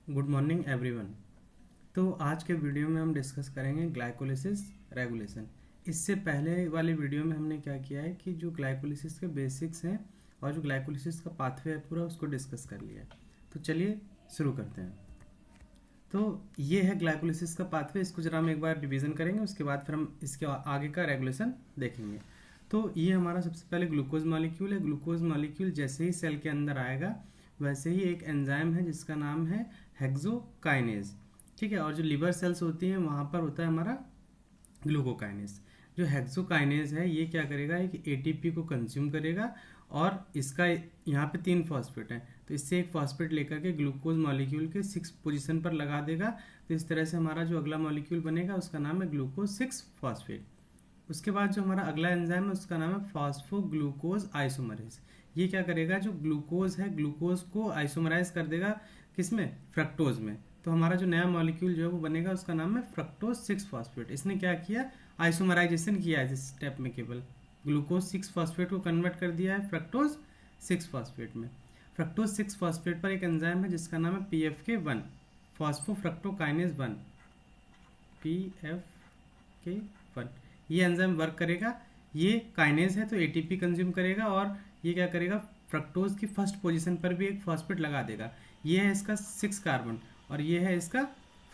Good morning everyone. तो आज के वीडियो में हम डिस्कस करेंगे ग्लाइकोलिसिस रेगुलेशन। इससे पहले वाले वीडियो में हमने क्या किया है कि जो ग्लाइकोलिसिस के बेसिक्स हैं और जो ग्लाइकोलिसिस का पाथवे है पूरा उसको डिस्कस कर लिया है। तो चलिए शुरू करते हैं। तो ये है ग्लाइकोलिसिस का पाथवे, इसको जरा हम एक बार रिवीजन करेंगे, उसके बाद फिर हम इसके आगे का रेगुलेशन देखेंगे। तो ये हमारा सबसे पहले ग्लूकोज मॉलिक्यूल है। ग्लूकोज मॉलिक्यूल जैसे ही सेल के अंदर आएगा वैसे ही एक एंजाइम है जिसका नाम है हेक्सोकाइनेज, ठीक है। और जो लिवर सेल्स होती हैं वहाँ पर होता है हमारा ग्लूकोकाइनेज। जो हेक्सोकाइनेज है ये क्या करेगा, एक एटीपी को कंज्यूम करेगा और इसका यहाँ पे 3 फॉस्फेट है, तो इससे एक फॉस्फेट लेकर के ग्लूकोज मॉलिक्यूल के 6 पोजीशन पर लगा देगा। तो इस तरह से हमारा जो अगला मॉलिक्यूल बनेगा उसका नाम है ग्लूकोज 6 फॉस्फेट। उसके बाद जो हमारा अगला एंजाइम है उसका नाम है फॉस्फोग्लूकोज आइसोमरेज। ये क्या करेगा, जो ग्लूकोज है ग्लूकोज को आइसोमराइज कर देगा किसमें, फ्रक्टोज में। तो हमारा जो नया मॉलिक्यूल जो है वो बनेगा उसका नाम है फ्रक्टोज 6 फॉस्फेट। इसने क्या किया, आइसोमराइजेशन किया है इस स्टेप में, केवल ग्लूकोज 6 फॉस्फेट को कन्वर्ट कर दिया है फ्रक्टोज 6 फॉस्फेट में। फ्रक्टोज 6 फॉस्फेट पर एक एंजाइम है जिसका नाम है PFK1, फॉस्फोफ्रक्टोकाइनेज 1, PFK1। ये एंजाइम वर्क करेगा, ये काइनेज है तो एटीपी कंज्यूम करेगा और ये क्या करेगा, फ्रक्टोज की फर्स्ट पोजीशन पर भी एक फॉस्फेट लगा देगा। ये है इसका 6 कार्बन और ये है इसका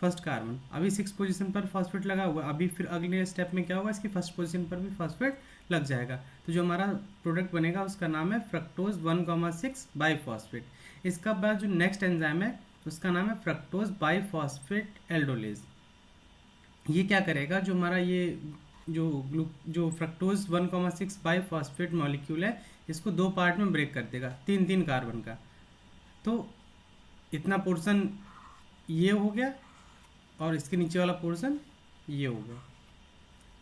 फर्स्ट कार्बन। अभी 6 पोजीशन पर फॉस्फेट लगा हुआ, अभी फिर अगले स्टेप में क्या होगा, इसकी फर्स्ट पोजीशन पर भी फॉस्फेट लग जाएगा। तो जो हमारा प्रोडक्ट बनेगा उसका नाम है फ्रक्टोज 1,6 बाईफॉस्फेट। इसका बाद जो नेक्स्ट एंजाइम है उसका नाम है फ्रक्टोज बाईफॉस्फेट एल्डोलेज। ये क्या करेगा, जो हमारा ये जो फ्रक्टोज 1,6 बाईफॉस्फेट मॉलिक्यूल है इसको 2 पार्ट में ब्रेक कर देगा, 3-3 कार्बन का। तो इतना पोर्शन ये हो गया और इसके नीचे वाला पोर्शन ये हो गया।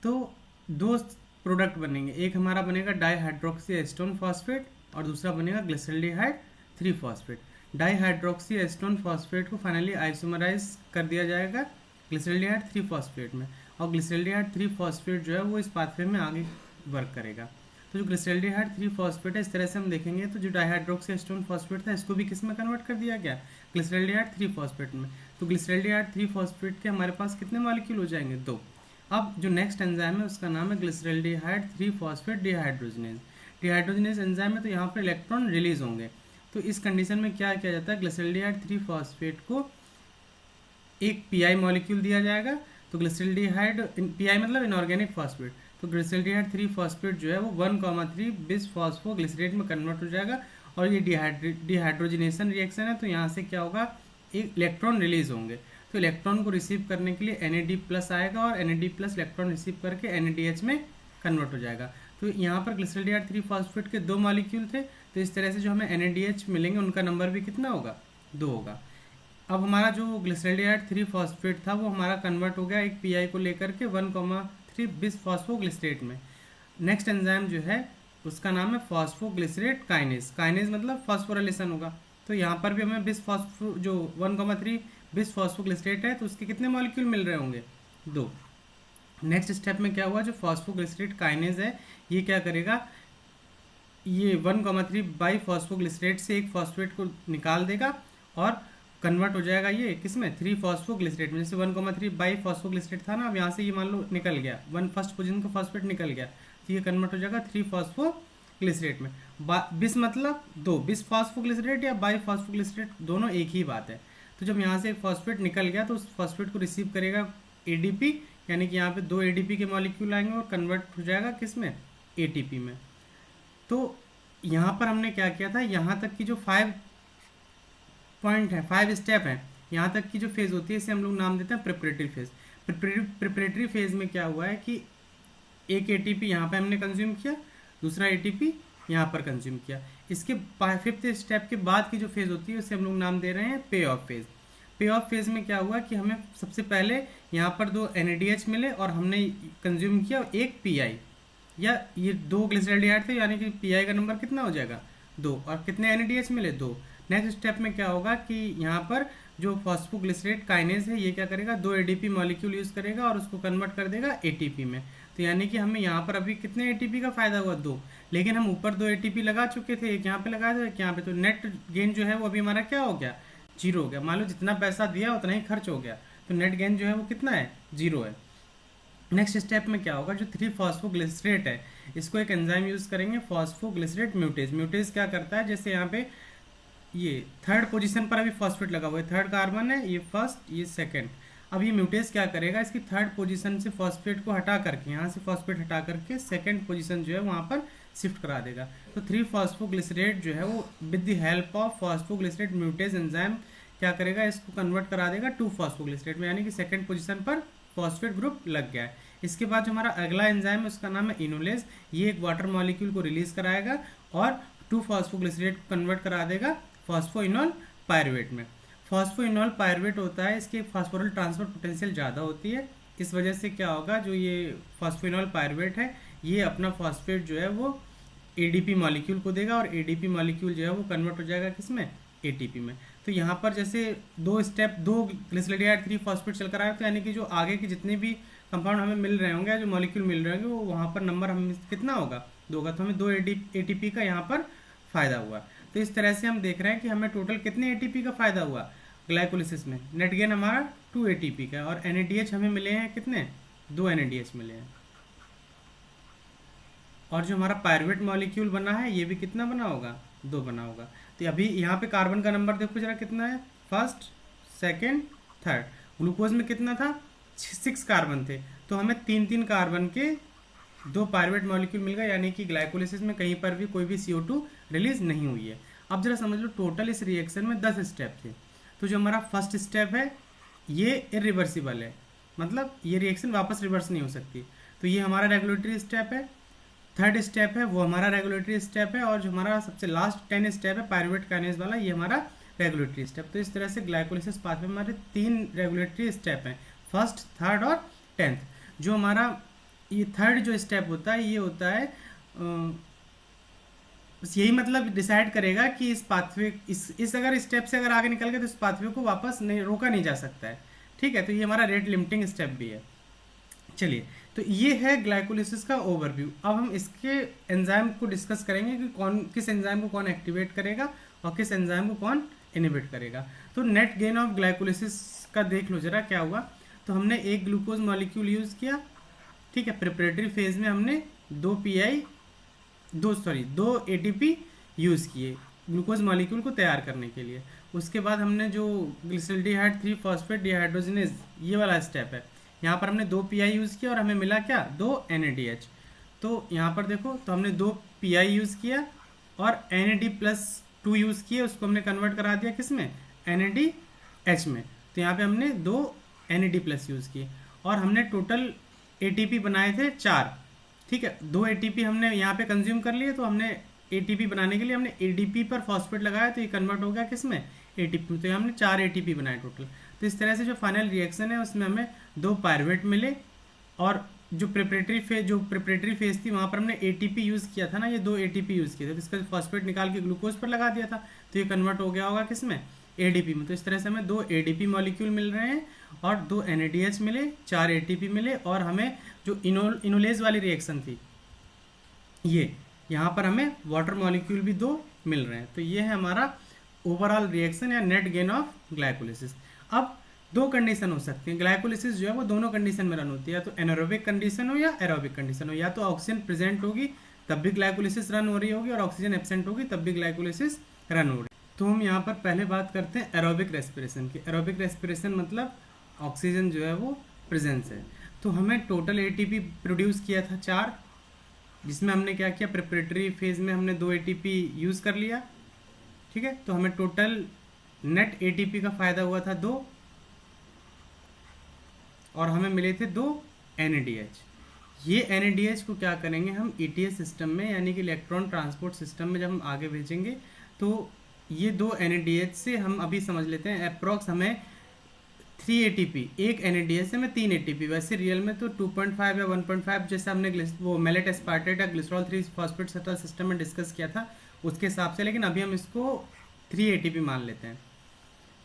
तो 2 प्रोडक्ट बनेंगे, एक हमारा बनेगा डाईहाइड्रोक्सी एस्टोन फॉस्फेट और दूसरा बनेगा glyceraldehyde 3 phosphate. Dihydroxy Aston phosphate को फाइनली आइसोमराइज कर दिया जाएगा ग्लिसरल्डिहाइड 3 फॉस्फेट में, और ग्लिसरल्डिहाइड 3 फॉस्फेट जो है वो इस पाथवे में आगे वर्क करेगा। तो जो ग्लिसरल्डिहाइड 3 फॉस्फेट है, इस तरह से हम देखेंगे तो जो डाईहाइड्रोक्सी एस्टोन फॉस्फेट था इसको भी किस में कन्वर्ट कर दिया गया, ग्लिसरल्डिहाइड 3 फॉस्फेट में। तो ग्लिसरल्डिहाइड 3 फॉस्फेट के हमारे पास कितने मॉलिक्यूल हो जाएंगे, 2। अब जो नेक्स्ट एंजाइम है उसका नाम है glyceraldehyde 3 phosphate dehydrogenase. Dehydrogenase enzyme है तो यहाँ पर इलेक्ट्रॉन रिलीज होंगे। तो इस कंडीशन में क्या किया जाता है, ग्लिसरल्डिहाइड 3 फॉस्फेट को एक पीआई मॉलिक्यूल दिया जाएगा। तो ग्लिसरल्डिहाइड, पीआई मतलब इनऑर्गेनिक फॉस्फेट, तो ग्लिसरल्डिहाइड 3 फॉस्फेट जो है वो 1,3 बिस फॉस्फोग्लिसरेट में कन्वर्ट हो जाएगा। और ये डिहाइड्रोजनेशन रिएक्शन है तो यहाँ से क्या होगा, एक इलेक्ट्रॉन रिलीज होंगे। तो इलेक्ट्रॉन को रिसीव करने के लिए NAD+ आएगा और NAD+ इलेक्ट्रॉन रिसीव करके NADH में कन्वर्ट हो जाएगा। तो यहाँ पर ग्लिसरल्डिहाइड 3 फॉस्फेट के 2 मॉलिक्यूल थे, तो इस तरह से जो हमें NADH मिलेंगे उनका नंबर भी कितना होगा, 2 होगा। अब हमारा जो ग्लिसरल्डिहाइड 3 फॉस्फेट था वो हमारा कन्वर्ट हो गया एक पीआई को लेकर के 1,3 बिस फॉस्फोग्लिसरेट में। नेक्स्ट एंजाइम जो है उसका नाम है फॉस्फोग्लिसरेट काइनेज। काइनेज मतलब फॉस्फोराइलेशन होगा। तो यहाँ पर भी हमें बिस फॉस्फो जो 1,3 बिस फॉस्फोग्लिसरेट है तो उसके कितने मॉलिक्यूल मिल रहे होंगे, 2। नेक्स्ट स्टेप में क्या हुआ, जो फॉस्फोग्लिसरेट काइनेज है ये क्या करेगा, ये 1,3 बाई फॉस्फोग्लिसरेट से एक फॉस्फेट को निकाल देगा और कन्वर्ट हो जाएगा ये किसमें, 3 फॉस्फोग्लिसरेट में। जैसे 1,3 बाई फॉस्फोग्लिसरेट था ना, अब यहाँ से ये मान लो निकल गया, 1 फर्स्ट पोजीशन का फॉस्फेट निकल गया, तो ये कन्वर्ट हो जाएगा 3 फॉस्फोग्लिसरेट में। बिस मतलब 2, बिस फॉस्फोग्लिसरेट या बाई फॉस्फोग्लिसरेट दोनों एक ही बात है। तो जब यहाँ से एक फॉस्फेट निकल गया तो उस फॉस्फेट को रिसीव करेगा ADP, यानी कि यहाँ पे 2 ADP के मॉलिक्यूल आएंगे और कन्वर्ट हो जाएगा किसमें, ATP में। तो यहाँ पर हमने क्या किया था, यहाँ तक की जो 5 पॉइंट है, 5 स्टेप है, यहाँ तक की जो फेज होती है इसे हम लोग नाम देते हैं प्रिपरेटरी फेज। प्रिपरेटरी फेज में क्या हुआ है कि एक ATP यहाँ पे हमने कंज्यूम किया, दूसरा ATP यहाँ पर कंज्यूम किया। इसके 5th स्टेप के बाद की जो फेज होती है उसे हम लोग नाम दे रहे हैं पे ऑफ फेज। पे ऑफ फेज में क्या हुआ कि हमें सबसे पहले यहाँ पर 2 NADH मिले और हमने कंज्यूम किया एक PI, या ये 2 ग्लिसरल्डिहाइड थे यानी कि PI का नंबर कितना हो जाएगा, 2, और कितने NADH मिले, 2। नेक्स्ट स्टेप में क्या होगा कि यहाँ पर जो फॉस्फोग्लिसरेट काइनेज है ये क्या करेगा, 2 ADP मॉलिक्यूल यूज़ करेगा और उसको कन्वर्ट कर देगा ATP में। तो यानी कि हमें यहाँ पर अभी कितने ATP का फायदा हुआ, 2, लेकिन हम ऊपर 2 ATP लगा चुके थे, एक यहाँ पे लगाया था एक यहाँ पे, तो नेट गेन जो है वो अभी हमारा क्या हो गया, जीरो हो गया। मान लो जितना पैसा दिया उतना ही खर्च हो गया, तो नेट गेन जो है वो कितना है, जीरो है। नेक्स्ट स्टेप में क्या होगा, जो 3-फॉस्फोग्लिसरेट है इसको एक एंजाइम यूज करेंगे, फॉस्फोग्लिसरेट म्यूटेज। म्यूटेज क्या करता है, जैसे यहाँ पे ये थर्ड पोजीशन पर अभी फॉस्फेट लगा हुआ है, थर्ड कार्बन है, ये फर्स्ट ये सेकंड। अब ये म्यूटेज क्या करेगा, इसकी थर्ड पोजीशन से फॉस्फेट को हटा करके, यहाँ से फॉस्फेट हटा करके सेकंड पोजीशन जो है वहाँ पर शिफ्ट करा देगा। तो 3-फॉस्फोग्लिसरेट जो है वो with the help of phosphoglycerate म्यूटेज enzyme क्या करेगा, इसको कन्वर्ट करा देगा 2-फॉस्फोग्लिसरेट में, यानी कि सेकंड पोजीशन पर फॉस्फेट ग्रुप लग गया है। इसके बाद जो हमारा अगला एंजाइम है उसका नाम है इनोलेज। ये एक वाटर मॉलिक्यूल को रिलीज कराएगा और 2-फॉस्फोग्लिसरेट को कन्वर्ट करा देगा फॉस्फोइनोल पायरुवेट में। फॉस्फोइनोल पायरुवेट होता है, इसकी फास्फोरल ट्रांसफर पोटेंशियल ज़्यादा होती है। इस वजह से क्या होगा, जो ये फॉस्फोइनोल पायरुवेट है ये अपना फॉस्फेट जो है वो एडीपी मॉलिक्यूल को देगा और एडीपी मॉलिक्यूल जो है वो कन्वर्ट हो जाएगा किसमें, एटीपी में। तो यहाँ पर जैसे दो ग्लिसरेडियाइड 3-फॉस्फेट चल कर आए, तो यानी कि जो आगे के जितने भी कंपाउंड हमें मिल रहे होंगे, जो मॉलिक्यूल मिल रहे होंगे, वो वहाँ पर नंबर हमें कितना होगा, 2 का। तो हमें 2 एटीपी का यहाँ पर फायदा हुआ। तो इस तरह से हम देख रहे हैं कि हमें टोटल कितने एटीपी का फायदा हुआ ग्लाइकोलिसिस में। नेट गेन हमारा 2 एटीपी का, और एनएडीएच हमें मिले हैं कितने, 2 एनएडीएच मिले हैं। और जो हमारा पायरुवेट मॉलिक्यूल बना है ये भी कितना बना होगा, 2 बना होगा। तो अभी यहाँ पे कार्बन का नंबर देखो जरा कितना है, फर्स्ट सेकेंड थर्ड। ग्लूकोज में कितना था, 6 कार्बन थे, तो हमें 3-3 कार्बन के 2 पायरुवेट मॉलिक्यूल मिल गए, यानी कि ग्लाइकोलिसिस में कहीं पर भी कोई भी CO2 रिलीज नहीं हुई है। अब जरा समझ लो, टोटल इस रिएक्शन में 10 स्टेप थे। तो जो हमारा फर्स्ट स्टेप है ये इरिवर्सिबल है, मतलब ये रिएक्शन वापस रिवर्स नहीं हो सकती, तो ये हमारा रेगुलेटरी स्टेप है। थर्ड स्टेप है वो हमारा रेगुलेटरी स्टेप है, और जो हमारा सबसे लास्ट 10 स्टेप है पायरुवेट काइनेज वाला, ये हमारा रेगुलेटरी स्टेप। तो इस तरह से ग्लाइकोलिसिस पाथवे में हमारे 3 रेगुलेटरी स्टेप हैं, फर्स्ट, थर्ड और 10th। जो हमारा ये थर्ड जो स्टेप होता है ये होता है बस यही मतलब डिसाइड करेगा कि इस पाथवे इस अगर स्टेप से अगर आगे निकल गए तो इस पाथवे को वापस नहीं रोका नहीं जा सकता है, ठीक है। तो ये हमारा रेट लिमिटिंग स्टेप भी है। चलिए, तो ये है ग्लाइकोलिसिस का ओवरव्यू। अब हम इसके एंजाइम को डिस्कस करेंगे कि किस एंजाइम को कौन एक्टिवेट करेगा और किस एंजाइम को कौन इनहिबिट करेगा। तो नेट गेन ऑफ ग्लाइकोलिसिस का देख लो जरा क्या हुआ। तो हमने एक ग्लूकोज मॉलिक्यूल यूज़ किया, ठीक है। प्रिपरेटरी फेज में हमने 2 एटीपी यूज़ किए ग्लूकोज मॉलिक्यूल को तैयार करने के लिए। उसके बाद हमने जो ग्लिसरॉल्डिहाइड 3-फॉस्फेट डिहाइड्रोजिनेज ये वाला स्टेप है, यहाँ पर हमने 2 PI यूज़ किया और हमें मिला क्या, 2 NADH। तो यहाँ पर देखो, तो हमने 2 PI यूज़ किया और NAD+2 यूज़ किया, उसको हमने कन्वर्ट करा दिया किस में, NADH में। तो यहाँ पे हमने 2 NAD+ यूज़ किए और हमने टोटल ATP बनाए थे 4, ठीक है। 2 ATP हमने यहाँ पे कंज्यूम कर लिए, तो हमने ATP बनाने के लिए हमने ADP पर फॉस्फेट लगाया, तो ये कन्वर्ट हो गया किस में, ATP में। तो हमने 4 ATP बनाए टोटल। तो इस तरह से जो फाइनल रिएक्शन है उसमें हमें 2 पायरुवेट मिले, और जो प्रिपरेटरी फेज थी वहाँ पर हमने ATP यूज़ किया था ना, ये 2 ATP यूज़ किए थे, तो इसका फॉस्फेट निकाल के ग्लूकोज पर लगा दिया था, तो ये कन्वर्ट हो गया होगा किस में, ADP में। तो इस तरह से हमें 2 ADP मॉलिक्यूल मिल रहे हैं और 2 NADH मिले, 4 ATP मिले, और हमें जो इनोलेज वाली रिएक्शन थी ये यहाँ पर हमें वाटर मॉलिक्यूल भी 2 मिल रहे हैं। तो ये है हमारा ओवरऑल रिएक्शन या नेट गेन ऑफ ग्लाइकोलिसिस। अब 2 कंडीशन हो सकती हैं, ग्लाइकोलिसिस जो है वो दोनों कंडीशन में रन होती है, या तो एनारोबिक कंडीशन हो या एरोबिक कंडीशन हो। या तो ऑक्सीजन प्रेजेंट होगी तब भी ग्लाइकोलिसिस रन हो रही होगी, और ऑक्सीजन एब्सेंट होगी तब भी ग्लाइकोलिसिस रन हो रही है। तो हम यहाँ पर पहले बात करते हैं एरोबिक रेस्पिरेशन की। एरोबिक रेस्पिरेशन मतलब ऑक्सीजन जो है वो प्रेजेंस है। तो हमें टोटल ATP प्रोड्यूस किया था 4, जिसमें हमने क्या किया, प्रिपरेटरी फेज में हमने 2 ATP यूज़ कर लिया, ठीक है। तो हमें टोटल नेट ATP का फायदा हुआ था 2, और हमें मिले थे 2 NADH। ये NADH को क्या करेंगे हम ETS सिस्टम में, यानी कि इलेक्ट्रॉन ट्रांसपोर्ट सिस्टम में जब हम आगे भेजेंगे, तो ये 2 NADH से हम अभी समझ लेते हैं अप्रॉक्स हमें 3 ATP, एक NADH से हमें 3 ATP। वैसे रियल में तो 2.5 या 1.5 जैसे हमने वो मेलेट एस्पार्टेट या ग्लिसरॉल 3-फॉस्फेट सिस्टम में डिस्कस किया था उसके हिसाब से, लेकिन अभी हम इसको 3 ATP मान लेते हैं।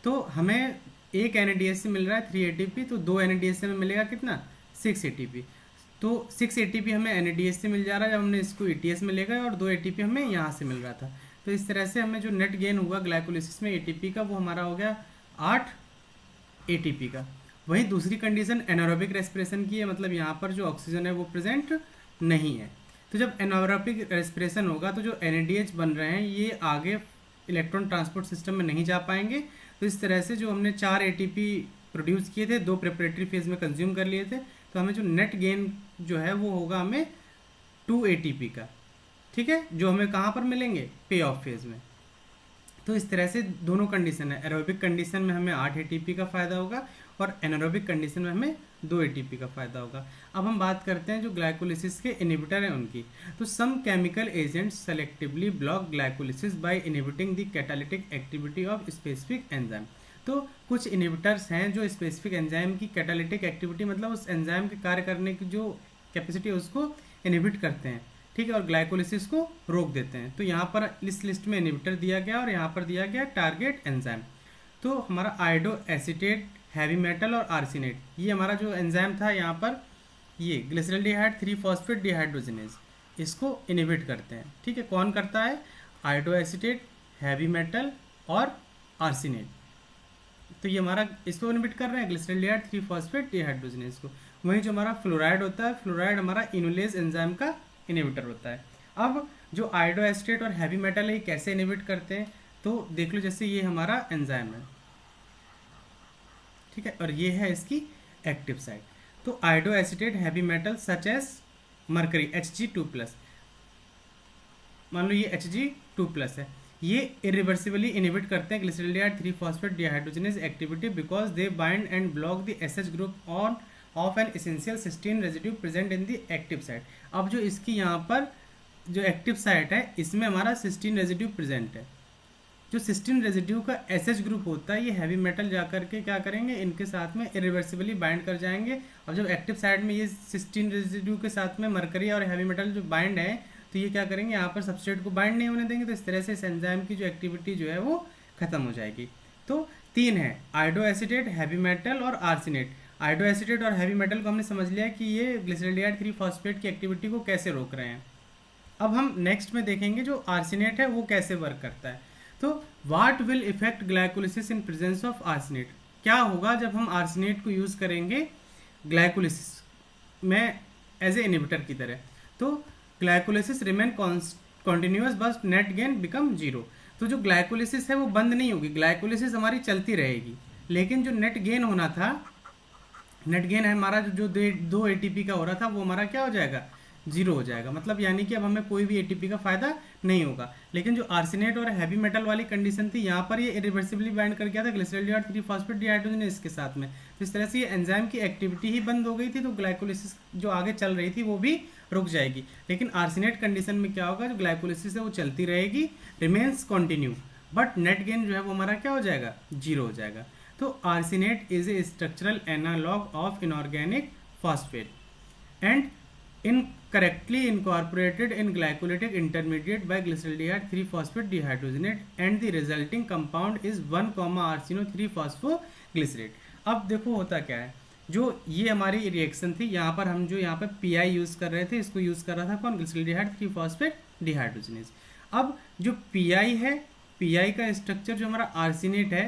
तो हमें एक NADH से मिल रहा है 3 ATP, तो 2 NADH से हमें मिलेगा कितना, 6 ATP। तो 6 ATP हमें NADH से मिल जा रहा है जब हमने इसको ETS में ले गए, और 2 ATP हमें यहाँ से मिल रहा था। तो इस तरह से हमें जो नेट गेन हुआ ग्लाइकोलिसिस में ATP का, वो हमारा हो गया 8 एटीपी का। वहीं दूसरी कंडीशन एनारोबिक रेस्पिरेशन की है, मतलब यहाँ पर जो ऑक्सीजन है वो प्रेजेंट नहीं है। तो जब एनारोबिक रेस्पिरेशन होगा तो जो एनएडीएच बन रहे हैं ये आगे इलेक्ट्रॉन ट्रांसपोर्ट सिस्टम में नहीं जा पाएंगे। तो इस तरह से जो हमने 4 एटीपी प्रोड्यूस किए थे, 2 प्रेपरेटरी फेज में कंज्यूम कर लिए थे, तो हमें जो नेट गेन जो है वो होगा हमें 2 एटीपी का। ठीक है, जो हमें कहाँ पर मिलेंगे, पे ऑफ फेज में। तो इस तरह से दोनों कंडीशन है, एरोबिक कंडीशन में हमें 8 एटीपी का फ़ायदा होगा और एनारोबिक कंडीशन में हमें 2 एटीपी का फ़ायदा होगा। अब हम बात करते हैं जो ग्लाइकोलिसिस के इनहिबिटर हैं उनकी। तो some chemical agents selectively block glycolysis by inhibiting the catalytic activity of specific enzyme. तो कुछ इनहिबिटर्स हैं जो स्पेसिफिक एंजाइम की कैटालिटिक एक्टिविटी, मतलब उस एंजाइम के कार्य करने की जो कैपेसिटी है उसको इनहिबिट करते हैं। ठीक है, और ग्लाइकोलिसिस को रोक देते हैं। तो यहाँ पर इस लिस्ट में इनहिबिटर दिया गया और यहाँ पर दिया गया टारगेट एंजाइम। तो हमारा आयोडो एसीटेट, हैवी मेटल और आर्सेनेट, ये हमारा जो एंजाइम था यहाँ पर, ये ग्लिसरल्डिहाइड 3 फॉस्फेट डिहाइड्रोजिनेज, इसको इनहिबिट करते हैं। ठीक है, कौन करता है, आयोडो एसीटेट, हैवी मेटल और आर्सेनेट। तो ये हमारा इसको इनहिबिट कर रहे हैं, ग्लिसरल्डिहाइड 3 फॉस्फेट डिहाइड्रोजिनेज को। वहीं जो हमारा फ्लोराइड होता है, फ्लोराइड हमारा इनुलेज एंजाइम का इनहिबिटर होता है। अब जो आयोडो एसीटेट और हैवी मेटल है ये कैसे इनहिबिट करते हैं, तो देख लो, जैसे ये हमारा एंजाइम है, ठीक है, और ये है इसकी एक्टिव साइट। तो iodoacetate, heavy metal such as mercury Hg2+, मान लो ये Hg2+ है, ये इरिवर्सिबली इनहिबिट करते हैं glyceraldehyde 3 phosphate dehydrogenase activity because they bind and block the SH group on of an essential cysteine residue present in the active site. अब जो इसकी यहाँ पर जो एक्टिव साइट है इसमें हमारा सिस्टीन रेजिड्यू प्रेजेंट है। जो सिस्टीन रेजिड्यू का एसएच ग्रुप होता है ये हैवी मेटल जाकर के क्या करेंगे, इनके साथ में इरिवर्सिबली बाइंड कर जाएंगे। और जब एक्टिव साइट में ये सिस्टीन रेजिड्यू के साथ में मरकरी और हैवी मेटल जो बाइंड है तो ये क्या करेंगे, यहाँ पर सबस्ट्रेट को बाइंड नहीं होने देंगे। तो इस तरह से इस एंजाइम की जो एक्टिविटी जो है वो खत्म हो जाएगी। तो 3 है, आयोडो एसीटेट, हैवी मेटल और आर्सेनेट। आयोडो एसीटेट और हैवी मेटल को हमने समझ लिया कि ये ग्लिसरल्डिहाइड 3 फॉस्फेट की एक्टिविटी को कैसे रोक रहे हैं। अब हम नेक्स्ट में देखेंगे जो आर्सेनेट है वो कैसे वर्क करता है। तो what will effect glycolysis in presence of arsenate, क्या होगा जब हम आर्सेनेट को यूज़ करेंगे ग्लाइकोलिसिस में एज ए इनहिबिटर की तरह। तो glycolysis remain continuous but net gain become 0। तो जो ग्लाइकोलिसिस है वो बंद नहीं होगी, ग्लाइकोलिसिस हमारी चलती रहेगी, लेकिन जो नेट गेन होना था, नेट गेन है हमारा जो 2 एटीपी का हो रहा था वो हमारा क्या हो जाएगा, 0 हो जाएगा। मतलब यानी कि अब हमें कोई भी एटीपी का फायदा नहीं होगा। लेकिन जो आर्सेनेट और हैवी मेटल वाली कंडीशन थी यहाँ पर ये इरिवर्सिबली बाइंड कर गया था ग्लिसरल्डिहाइड 3 फॉस्फेट डिहाइड्रोजिनेज के साथ में। तो इस तरह से ये एंजाइम की एक्टिविटी ही बंद हो गई थी, तो ग्लाइकोलिसिस जो आगे चल रही थी वो भी रुक जाएगी। लेकिन आर्सेनेट कंडीशन में क्या होगा, जो ग्लाइकोलिसिस है वो चलती रहेगी, remains continue, but net gain जो है वो हमारा क्या हो जाएगा, 0 हो जाएगा। तो arsenate is a structural analogue of inorganic phosphate and incorrectly incorporated in glycolytic intermediate by glyceraldehyde 3 phosphate dehydrogenate and the resulting compound is 1,arsino3 phosphoglycerate। अब देखो होता क्या है, जो ये हमारी रिएक्शन थी यहाँ पर हम जो यहाँ पर पीआई यूज़ कर रहे थे, इसको यूज़ कर रहा था कौन, ग्लिसरल्डिहाइड 3 फॉस्फेट डिहाइड्रोजिनेज। अब जो पीआई है, पीआई का स्ट्रक्चर जो हमारा आर्सेनेट है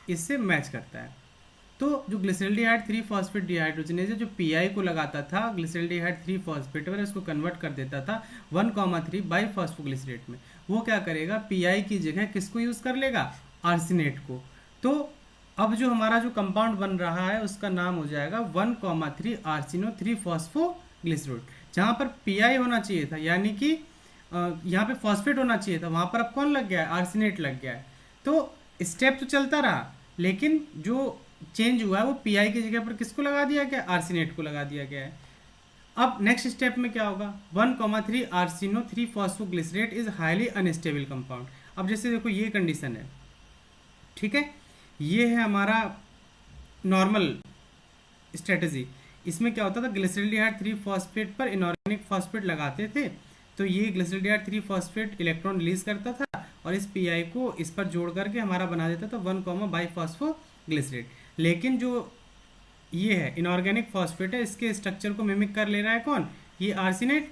इससे मैच करता है। तो जो ग्लिसरल्डिहाइड 3 फॉस्फेट डिहाइड्रोजिनेज है जो पीआई को लगाता था ग्लिसरल्डिहाइड 3 फॉस्फेट पर, इसको कन्वर्ट कर देता था 1,3 बाइफॉस्फोग्लिसरेट में। वो क्या करेगा, पीआई की जगह किसको यूज़ कर लेगा, आर्सेनेट को। तो अब जो हमारा जो कंपाउंड बन रहा है उसका नाम हो जाएगा 1,3 आर्सिनो 3 फॉस्फोग्लिसरेट। जहाँ पर पीआई होना चाहिए था, यानी कि यहाँ पे फॉस्फेट होना चाहिए था, वहाँ पर अब कौन लग गया है, आर्सेनेट लग गया है। तो स्टेप तो चलता रहा, लेकिन जो चेंज हुआ है वो पीआई की जगह पर किसको लगा दिया गया, आर्सेनेट को लगा दिया गया है। अब नेक्स्ट स्टेप में क्या होगा, 1,3 आर्सिनो 3 phosphoglycerate is highly unstable compound. अब जैसे देखो ये कंडीशन है, ठीक है, ये है हमारा नॉर्मल स्ट्रेटजी। इसमें क्या होता था, ग्लिसरल्डिहाइड 3 फॉस्फेट पर इनऑर्गेनिक फॉस्फेट लगाते थे, तो ये ग्लिसरल्डिहाइड 3 फॉस्फेट इलेक्ट्रॉन रिलीज करता था और इस पीआई को इस पर जोड़ करके हमारा बना देता था 1, बाइफॉस्फोग्लिसरेट। लेकिन जो ये है इनऑर्गेनिक फॉस्फेट है, इसके स्ट्रक्चर को मिमिक कर ले रहा है कौन, ये आर्सेनेट।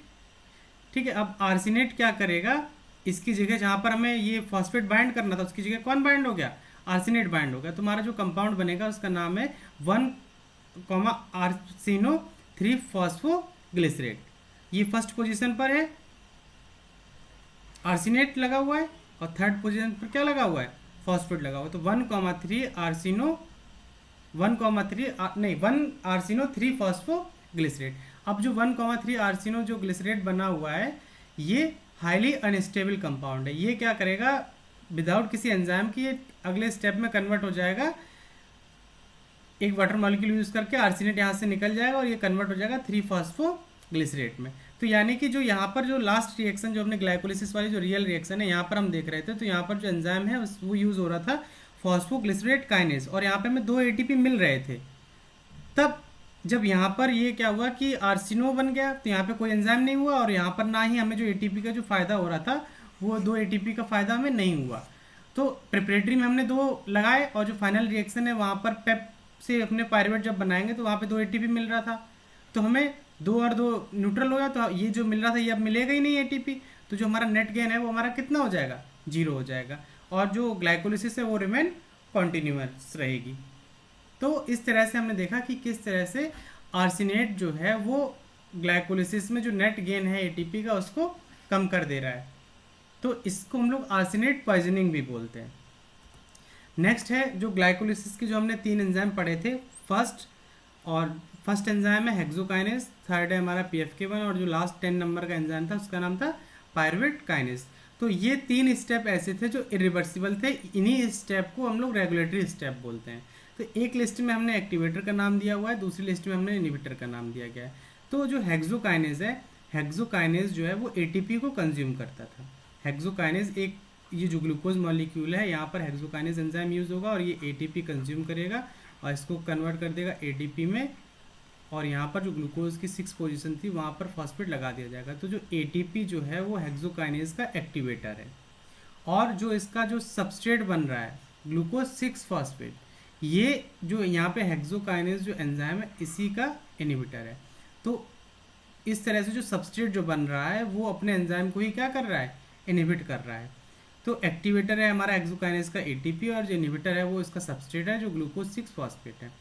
ठीक है, अब आर्सेनेट क्या करेगा, इसकी जगह जहाँ पर हमें ये फॉस्फेट बाइंड करना था उसकी जगह कौन बाइंड हो गया, आर्सिनेट बाइंड होगा, तो हमारा जो कंपाउंड बनेगा उसका नाम है 1 आर्सिनो 3 फॉस्फोग्लिसरेट। ये फर्स्ट पोजीशन पर है, आर्सिनेट लगा हुआ है, और थर्ड पोजीशन पर क्या लगा हुआ है, फॉस्फेट लगा हुआ है। तो 1,3 आर्सिनो 1 आर्सिनो 3 फॉस्फोग्लिसरेट। अब जो 1,3 आर्सिनो जो ग्लिसरेट बना हुआ है, ये हाईली अनस्टेबल कंपाउंड है। ये क्या करेगा, विदाउट किसी एंजाइम की ये अगले स्टेप में कन्वर्ट हो जाएगा, एक वाटर मॉलिक्यूल यूज करके आर्सिनेट यहाँ से निकल जाएगा और ये कन्वर्ट हो जाएगा 3 फॉस्फोग्लिसरेट में। तो यानी कि जो यहाँ पर जो लास्ट रिएक्शन जो अपने ग्लाइकोलिसिस वाली जो रियल रिएक्शन है यहाँ पर हम देख रहे थे, तो यहाँ पर जो एंजाइम है वो यूज हो रहा था फॉस्फोग्लिसरेट काइनेज, और यहाँ पे हमें 2 एटीपी मिल रहे थे। तब जब यहाँ पर ये क्या हुआ कि आर्सिनो बन गया, तो यहाँ पे कोई एंजाइम नहीं हुआ, और यहाँ पर ना ही हमें जो एटीपी का जो फायदा हो रहा था वो 2 एटीपी का फायदा हमें नहीं हुआ। तो प्रिपरेटरी में हमने 2 लगाए, और जो फाइनल रिएक्शन है वहाँ पर पेप से अपने पायरुवेट जब बनाएंगे तो वहाँ पे 2 एटीपी मिल रहा था, तो हमें 2 और 2 न्यूट्रल हो गया, तो ये जो मिल रहा था ये अब मिलेगा ही नहीं एटीपी, तो जो हमारा नेट गेन है वो हमारा कितना हो जाएगा, 0 हो जाएगा, और जो ग्लाइकोलिसिस है वो रिमेन कॉन्टिन्यूअस रहेगी। तो इस तरह से हमने देखा कि किस तरह से आर्सिनेट जो है वो ग्लाइकोलिसिस में जो नेट गेन है एटीपी का उसको कम कर दे रहा है, तो इसको हम लोग आर्सिनेट पॉइजनिंग भी बोलते हैं। नेक्स्ट है जो ग्लाइकोलिसिस की जो हमने 3 एंजाइम पढ़े थे, फर्स्ट एंजाइम है हेक्सोकाइनेज, थर्ड है हमारा PFK1, और जो लास्ट 10 नंबर का एंजाइम था उसका नाम था पायरुवेट काइनेज। तो ये 3 स्टेप ऐसे थे जो इरिवर्सिबल थे, इन्हीं स्टेप को हम लोग रेगुलेटरी स्टेप बोलते हैं। तो एक लिस्ट में हमने एक्टिवेटर का नाम दिया हुआ है, दूसरी लिस्ट में हमने इनहिबिटर का नाम दिया गया है। तो जो हेक्सोकाइनेज है, हेक्सोकाइनेज जो है वो ATP को कंज्यूम करता था। हेक्सोकाइनेज एक ये जो ग्लूकोज मॉलिक्यूल है यहाँ पर हेक्सोकाइनेज एंजाइम यूज होगा, और ये ATP कंज्यूम करेगा और इसको कन्वर्ट कर देगा ADP में, और यहाँ पर जो ग्लूकोज की 6 पोजीशन थी वहाँ पर फॉस्फेट लगा दिया जाएगा। तो जो ATP जो है वो हेक्सोकाइनेज का एक्टिवेटर है, और जो इसका जो सबस्ट्रेट बन रहा है ग्लूकोज 6 फॉस्फेट, ये जो यहाँ पे हेक्सोकाइनेज जो एंजाइम है इसी का इनहिबिटर है। तो इस तरह से जो सबस्ट्रेट जो बन रहा है वो अपने एंजाइम को ही क्या कर रहा है, इनहिबिट कर रहा है। तो एक्टिवेटर है हमारा हेक्सोकाइनेज का ATP, और जो इनहिबिटर है वो इसका सबस्ट्रेट है जो ग्लूकोज 6 फॉस्फेट है।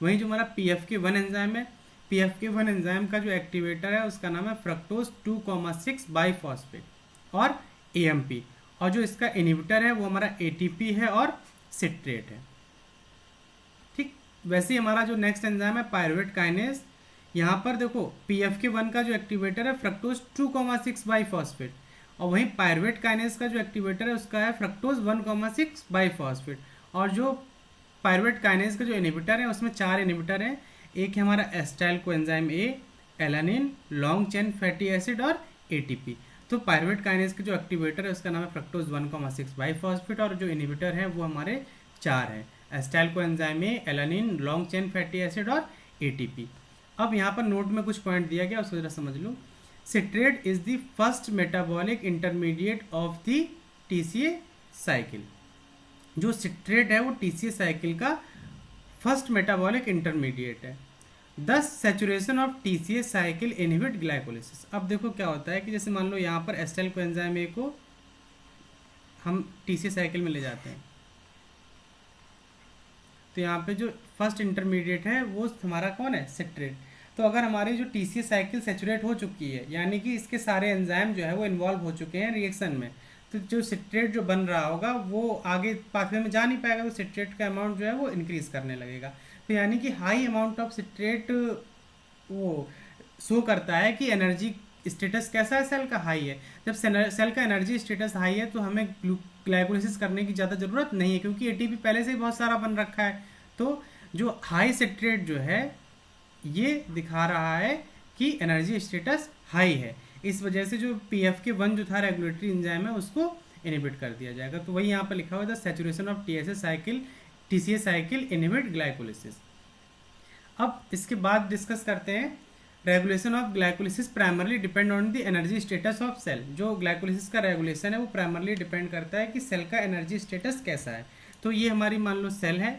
वहीं जो हमारा PFK1 एंजाइम है, PFK1 एंजाइम का जो एक्टिवेटर है उसका नाम है फ्रक्टोज 2,6 बाइफॉस्फेट और AMP, और जो इसका इनहिबिटर है वो हमारा ATP है और सिट्रेट है। ठीक, वैसे ही हमारा जो नेक्स्ट एंजाइम है पायरुवेट काइनेज, यहाँ पर देखो PFK1 का जो एक्टिवेटर है फ्रक्टोज 2,6 बाइफॉस्फेट, और वहीं पायरुवेट काइनेज का जो एक्टिवेटर है उसका है फ्रक्टोज 1,6 बाइफॉस्फेट, और जो पायरुवेट काइनेज का जो इनहिबिटर है उसमें 4 इनहिबिटर हैं। एक है हमारा acetyl coenzyme A, alanine, long chain fatty acid और ATP। तो पायरुवेट काइनेज का जो एक्टिवेटर है उसका नाम है फ्रक्टोज 1,6 बाइफॉस्फेट, और जो इनहिबिटर है वो हमारे 4 हैं, acetyl coenzyme A, alanine, long chain fatty acid और ATP। अब यहाँ पर नोट में कुछ पॉइंट दिया गया उसको जरा समझ लो। Citrate is the first metabolic intermediate of the TCA cycle. जो सिट्रेट है वो TCA साइकिल का फर्स्ट मेटाबॉलिक इंटरमीडिएट है। Thus saturation of TCA cycle inhibit glycolysis. अब देखो क्या होता है कि जैसे मान लो यहाँ पर एस्टाइल कोएंजाइम A को हम TCA साइकिल में ले जाते हैं, तो यहाँ पे जो फर्स्ट इंटरमीडिएट है वो हमारा कौन है, सिट्रेट। तो अगर हमारी जो TCA साइकिल सेचुरेट हो चुकी है, यानी कि इसके सारे एंजाइम जो है वो इन्वॉल्व हो चुके हैं रिएक्शन में, तो जो सिट्रेट जो बन रहा होगा वो आगे पाथवे में जा नहीं पाएगा, तो सिट्रेट का अमाउंट जो है वो इंक्रीज करने लगेगा। तो यानी कि हाई अमाउंट ऑफ सिट्रेट वो शो करता है कि एनर्जी स्टेटस कैसा है सेल का, हाई है। जब सेल का एनर्जी स्टेटस हाई है तो हमें ग्लाइकोलिसिस करने की ज़्यादा ज़रूरत नहीं है, क्योंकि ATP पहले से ही बहुत सारा बन रखा है। तो जो हाई सिट्रेट जो है ये दिखा रहा है कि एनर्जी स्टेटस हाई है, इस वजह से जो PFK1 जो था रेगुलेटरी एंजाइम है उसको इनहिबिट कर दिया जाएगा। तो वही यहाँ पर लिखा हुआ था saturation of TCA cycle inhibit glycolysis. अब इसके बाद डिस्कस करते हैं regulation of glycolysis primarily depend on the energy status of cell. जो ग्लाइकोलिसिस का रेगुलेशन है वो प्राइमरली डिपेंड करता है कि सेल का एनर्जी स्टेटस कैसा है। तो ये हमारी मान लो सेल है,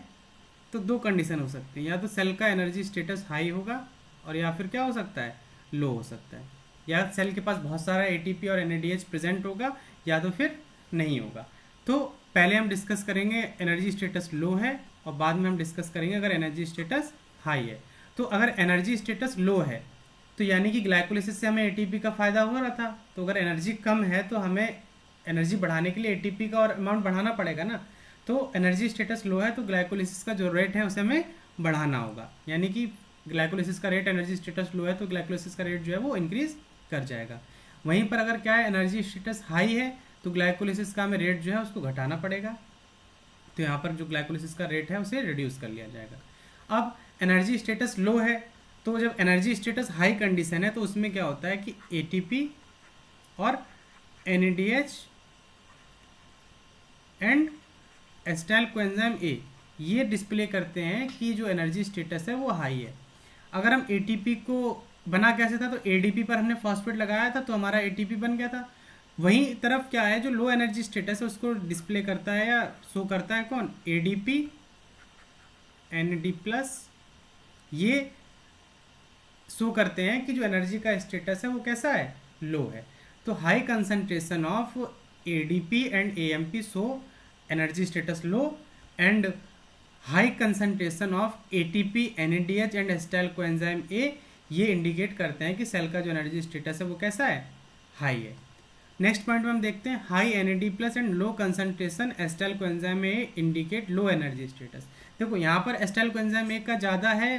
तो 2 कंडीशन हो सकती हैं, या तो सेल का एनर्जी स्टेटस हाई होगा और या फिर क्या हो सकता है, लो हो सकता है, या सेल के पास बहुत सारा ATP और NADH प्रेजेंट होगा, या तो फिर नहीं होगा। तो पहले हम डिस्कस करेंगे एनर्जी स्टेटस लो है और बाद में हम डिस्कस करेंगे अगर एनर्जी स्टेटस हाई है। तो अगर एनर्जी स्टेटस लो है तो यानी कि ग्लाइकोलिसिस से हमें एटीपी का फ़ायदा हो रहा था, तो अगर एनर्जी कम है तो हमें एनर्जी बढ़ाने के लिए एटीपी का और अमाउंट बढ़ाना पड़ेगा ना। तो एनर्जी स्टेटस लो है तो ग्लाइकोलिसिस का जो रेट है उसे हमें बढ़ाना होगा, यानी कि ग्लाइकोलिसिस का रेट, एनर्जी स्टेटस लो है तो ग्लाइकोलिसिस का रेट जो है वो इंक्रीज कर जाएगा। वहीं पर अगर क्या है एनर्जी स्टेटस हाई है तो ग्लाइकोलिसिस का हमें रेट जो है उसको घटाना पड़ेगा, तो यहाँ पर जो ग्लाइकोलिसिस का रेट है उसे रिड्यूस कर लिया जाएगा। अब एनर्जी स्टेटस लो है तो जब एनर्जी स्टेटस हाई कंडीशन है तो उसमें क्या होता है कि एटीपी और NADH and acetyl coenzyme A ये डिस्प्ले करते हैं कि जो एनर्जी स्टेटस है वो हाई है। अगर हम एटीपी को बना कैसे था, तो एडीपी पर हमने फॉस्फेट लगाया था तो हमारा एटीपी बन गया था। वहीं तरफ क्या है जो लो एनर्जी स्टेटस है उसको डिस्प्ले करता है या शो करता है कौन, एडीपी एनडी प्लस, ये शो करते हैं कि जो एनर्जी का स्टेटस है वो कैसा है, लो है। तो high concentration of ADP and AMP show energy status low and high concentration of ATP NADH and acetyl coenzyme A ये इंडिकेट करते हैं कि सेल का जो एनर्जी स्टेटस है वो कैसा है, हाई है। नेक्स्ट पॉइंट में हम देखते हैं high NAD plus and low concentration acetyl coenzyme A indicate low energy status. देखो यहाँ पर एसिटाइल कोएंजाइम ए का ज़्यादा है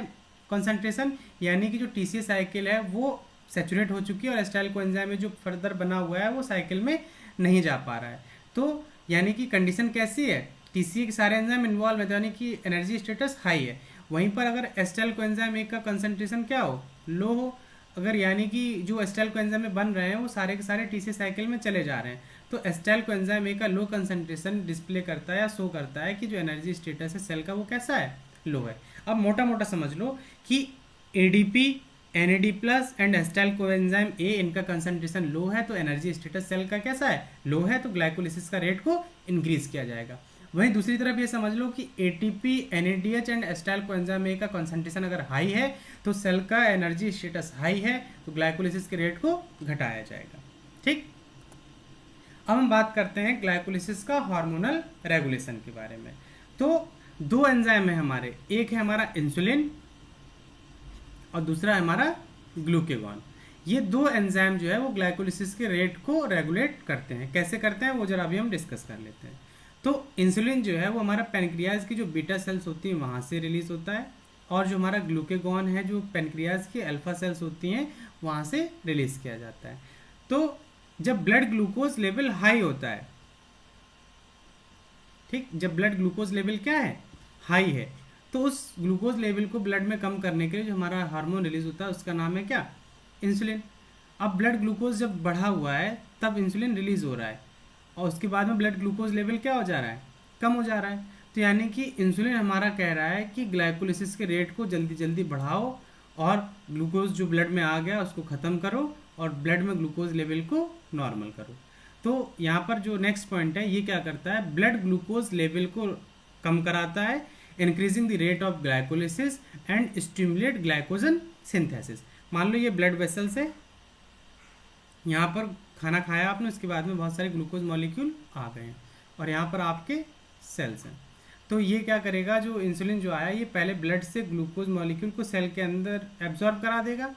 कंसंट्रेशन, यानी कि जो टीसीए साइकिल है वो सैचुरेट हो चुकी है और एसिटाइल कोएंजाइम में जो फर्दर बना हुआ है वो साइकिल में नहीं जा पा रहा है। तो यानी कि कंडीशन कैसी है, टीसीए के सारे एंजाइम इन्वॉल्व है, यानी कि एनर्जी स्टेटस हाई है। वहीं पर अगर एसिटाइल कोएंजाइम ए का कंसंट्रेशन क्या हो, लो हो, अगर यानी कि जो एसिटाइल कोएंजाइम में बन रहे हैं वो सारे के सारे टीसीए साइकिल में चले जा रहे हैं, तो एसिटाइल कोएंजाइम ए का लो कंसंट्रेशन डिस्प्ले करता है या शो करता है कि जो एनर्जी स्टेटस है सेल का वो कैसा है, लो है। अब मोटा मोटा समझ लो कि ADP NAD plus and acetyl coenzyme A इनका कंसंट्रेशन लो है तो एनर्जी स्टेटस सेल का कैसा है, लो है, तो ग्लाइकोलिसिस का रेट को इंक्रीज किया जाएगा। वहीं दूसरी तरफ ये समझ लो कि ATP NADH and acetyl coenzyme A का कंसंट्रेशन अगर हाई है तो सेल का एनर्जी स्टेटस हाई है तो ग्लाइकोलिसिस के रेट को घटाया जाएगा। ठीक, अब हम बात करते हैं ग्लाइकोलिसिस का हार्मोनल रेगुलेशन के बारे में। तो दो एंजाइम है हमारे, एक है हमारा इंसुलिन और दूसरा है हमारा ग्लूकेगॉन। ये दो एंजाइम जो है वो ग्लाइकोलिसिस के रेट को रेगुलेट करते हैं। कैसे करते हैं वो जरा अभी हम डिस्कस कर लेते हैं। तो इंसुलिन जो है वो हमारा पैनक्रियाज की जो बीटा सेल्स होती हैं वहाँ से रिलीज होता है, और जो हमारा ग्लूकेगॉन है जो पैनक्रियाज की अल्फा सेल्स होती हैं वहाँ से रिलीज किया जाता है। तो जब ब्लड ग्लूकोज लेवल हाई होता है, ठीक, जब ब्लड ग्लूकोज लेवल क्या है, हाई है, तो उस ग्लूकोज लेवल को ब्लड में कम करने के लिए जो हमारा हार्मोन रिलीज होता है उसका नाम है क्या, इंसुलिन। अब ब्लड ग्लूकोज जब बढ़ा हुआ है तब इंसुलिन रिलीज हो रहा है और उसके बाद में ब्लड ग्लूकोज लेवल क्या हो जा रहा है, कम हो जा रहा है। तो यानी कि इंसुलिन हमारा कह रहा है कि ग्लाइकोलिसिस के रेट को जल्दी जल्दी बढ़ाओ और ग्लूकोज जो ब्लड में आ गया उसको ख़त्म करो और ब्लड में ग्लूकोज लेवल को नॉर्मल करो। तो यहाँ पर जो नेक्स्ट पॉइंट है ये क्या करता है, ब्लड ग्लूकोज लेवल को कम कराता है, increasing the rate of glycolysis and stimulate glycogen synthesis. मान लो ये ब्लड वेसल्स है, यहाँ पर खाना खाया आपने, उसके बाद में बहुत सारे ग्लूकोज मॉलिक्यूल आ गए हैं और यहाँ पर आपके सेल्स हैं। तो ये क्या करेगा, जो इंसुलिन जो आया ये पहले ब्लड से ग्लूकोज मॉलिक्यूल को सेल के अंदर एब्जॉर्ब करा देगा।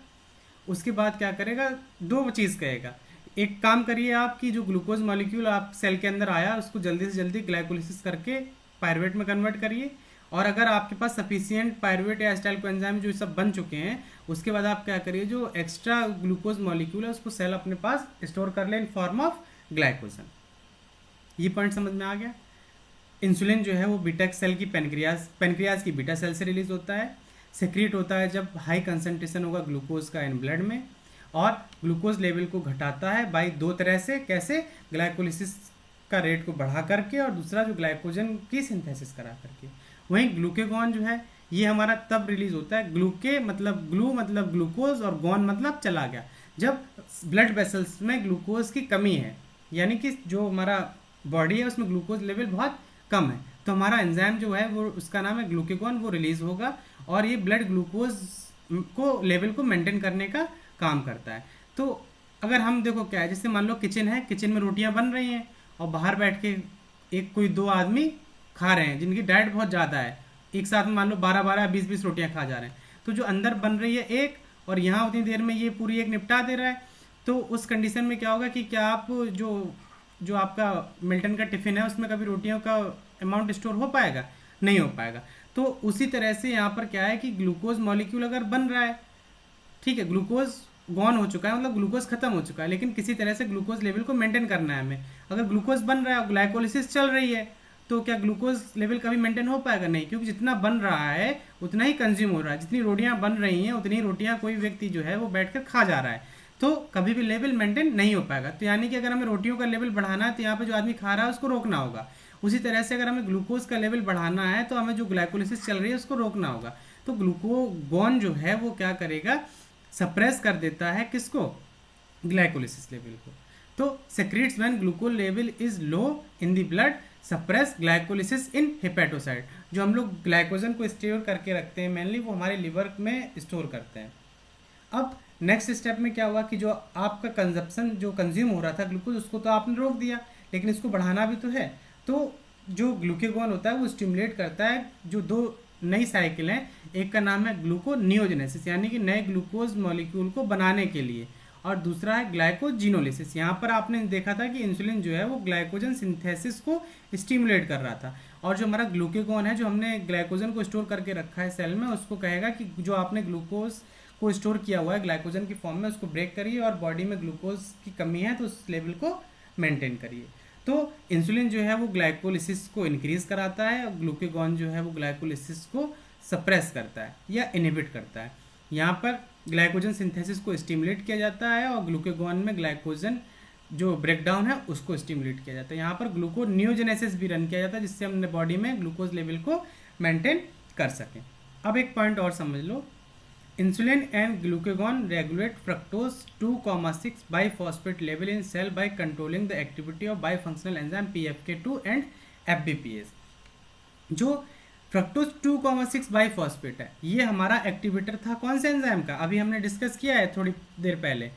उसके बाद क्या करेगा, दो चीज़ कहेगा, एक काम करिए आप कि जो ग्लूकोज मॉलिक्यूल आप सेल के अंदर आया उसको जल्दी से जल्दी ग्लाइकोलिसिस करके पायरुवेट में कन्वर्ट करिए, और अगर आपके पास सफिशिएंट पायरुवेट या एसिटाइल कोएंजाइम जो सब बन चुके हैं उसके बाद आप क्या करिए, जो एक्स्ट्रा ग्लूकोज मॉलिक्यूल है उसको सेल अपने पास स्टोर कर ले इन फॉर्म ऑफ ग्लाइकोजन। ये पॉइंट समझ में आ गया। इंसुलिन जो है वो बीटा सेल की पैनक्रियाज की बीटा सेल से रिलीज होता है, सेक्रेट होता है जब हाई कंसंट्रेशन होगा ग्लूकोज का इन ब्लड में, और ग्लूकोज लेवल को घटाता है बाई दो तरह से, कैसे, ग्लाइकोलिसिस का रेट को बढ़ा करके और दूसरा जो ग्लाइकोजन की सिंथेसिस करा करके। वहीं ग्लूकेगॉन जो है ये हमारा तब रिलीज होता है, ग्लूके मतलब ग्लू मतलब ग्लूकोज और गॉन मतलब चला गया, जब ब्लड वेसल्स में ग्लूकोज की कमी है, यानी कि जो हमारा बॉडी है उसमें ग्लूकोज लेवल बहुत कम है, तो हमारा एंजाइम जो है वो उसका नाम है ग्लूकेगॉन, वो रिलीज होगा और ये ब्लड ग्लूकोज को लेवल को मेंटेन करने का काम करता है। तो अगर हम देखो क्या है, जैसे मान लो किचन है, किचन में रोटियां बन रही हैं और बाहर बैठ के एक कोई दो आदमी खा रहे हैं जिनकी डाइट बहुत ज़्यादा है, एक साथ में मान लो 12-12 20-20 रोटियां खा जा रहे हैं, तो जो अंदर बन रही है एक, और यहाँ उतनी देर में ये पूरी एक निपटा दे रहा है, तो उस कंडीशन में क्या होगा कि क्या आप जो जो आपका मिल्टन का टिफिन है उसमें कभी रोटियों का अमाउंट स्टोर हो पाएगा? नहीं हो पाएगा। तो उसी तरह से यहाँ पर क्या है कि ग्लूकोज मॉलिक्यूल अगर बन रहा है, ठीक है, ग्लूकोज गॉन हो चुका है, मतलब ग्लूकोज खत्म हो चुका है, लेकिन किसी तरह से ग्लूकोज लेवल को मेंटेन करना है हमें। अगर ग्लूकोज बन रहा है और ग्लाइकोलिसिस चल रही है, तो क्या ग्लूकोज लेवल कभी मेंटेन हो पाएगा? नहीं, क्योंकि जितना बन रहा है उतना ही कंज्यूम हो रहा है, जितनी रोटियां बन रही हैं उतनी रोटियां कोई व्यक्ति जो है वो बैठकर खा जा रहा है, तो कभी भी लेवल मेंटेन नहीं हो पाएगा। तो यानी कि अगर हमें रोटियों का लेवल बढ़ाना है तो यहाँ पे जो आदमी खा रहा है उसको रोकना होगा। उसी तरह से अगर हमें ग्लूकोज का लेवल बढ़ाना है तो हमें जो ग्लाइकोलिसिस चल रही है उसको रोकना होगा। तो ग्लूकोगॉन जो है वो क्या करेगा, सप्रेस कर देता है किसको, ग्लाइकोलिसिस लेवल को। तो secrets when glucose level is low in the blood suppress glycolysis in hepatocyte. जो हम लोग ग्लाइकोजन को स्टोर करके रखते हैं मेनली, वो हमारे लिवर में स्टोर करते हैं। अब नेक्स्ट स्टेप में क्या हुआ कि जो आपका कंजप्शन जो कंज्यूम हो रहा था ग्लूकोज, उसको तो आपने रोक दिया, लेकिन इसको बढ़ाना भी तो है। तो जो ग्लूकेगॉन होता है वो स्टिमुलेट करता है जो दो नई साइकिल हैं, एक का नाम है ग्लूकोनियोजेनेसिस यानी कि नए ग्लूकोज मॉलिक्यूल को बनाने के लिए, और दूसरा है ग्लाइकोजिनोलिसिस। यहाँ पर आपने देखा था कि इंसुलिन जो है वो ग्लाइकोजन सिंथेसिस को स्टिमुलेट कर रहा था, और जो हमारा ग्लूकेगॉन है जो हमने ग्लाइकोजन को स्टोर करके रखा है सेल में, उसको कहेगा कि जो आपने ग्लूकोज को स्टोर किया हुआ है ग्लाइकोजन की फॉर्म में उसको ब्रेक करिए, और बॉडी में ग्लूकोज की कमी है तो उस लेवल को मेंटेन करिए। तो इंसुलिन जो है वो ग्लाइकोलिसिस को इंक्रीज कराता है, और ग्लूकेगॉन जो है वो ग्लाइकोलिसिस को सप्रेस करता है या इनहिबिट करता है। यहाँ पर ग्लाइकोजन सिंथेसिस को स्टिमुलेट किया जाता है और ग्लूकेगॉन में ग्लाइकोजन जो ब्रेकडाउन है उसको स्टिमुलेट किया जाता है। यहाँ पर ग्लूकोनियोजेनेसिस भी रन किया जाता है जिससे हमने बॉडी में ग्लूकोज लेवल को मेंटेन कर सकें। अब एक पॉइंट और समझ लो, insulin and glucagon regulate fructose 2,6 biphosphate level in cell by controlling the activity of bifunctional enzyme PFK2 and FBPase। जो फ्रक्टोज 2,6 बाइफॉस्फेट है ये हमारा एक्टिवेटर था कौन से एंजाइम का, अभी हमने डिस्कस किया है थोड़ी देर पहले।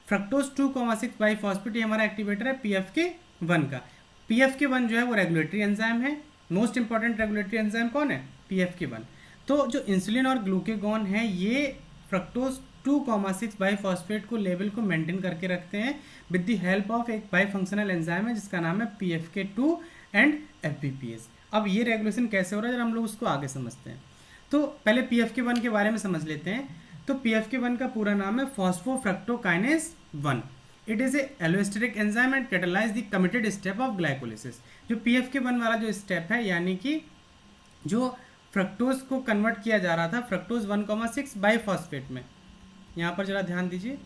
फ्रक्टोज 2,6 बाइफॉस्फेट ये हमारा एक्टिवेटर है PFK1 का। PFK1 जो है वो रेगुलेटरी एंजाइम है, मोस्ट इंपॉर्टेंट रेगुलेटरी एंजाइम कौन है, PFK1। तो जो इंसुलिन और ग्लूकेगॉन है ये फ्रक्टोज 2,6 बाइफॉस्फेट को लेवल को मेंटेन करके रखते हैं विद द हेल्प ऑफ एक बाइफंक्शनल एंजाइम है जिसका नाम है PFK2 एंड FBPase। अब ये रेगुलेशन कैसे हो रहा है जरा हम लोग उसको आगे समझते हैं। तो पहले PFK1 के बारे में समझ लेते हैं। तो PFK1 का पूरा नाम है फॉस्फोफ्रक्टोकाइनेज 1। It is a allosteric enzyme and catalyse the committed step of glycolysis. जो PFK1 वाला जो स्टेप है यानी कि जो फ्रक्टोज को कन्वर्ट किया जा रहा था फ्रक्टोज 1,6 बाइफॉस्फेट में, यहाँ पर जरा ध्यान दीजिए।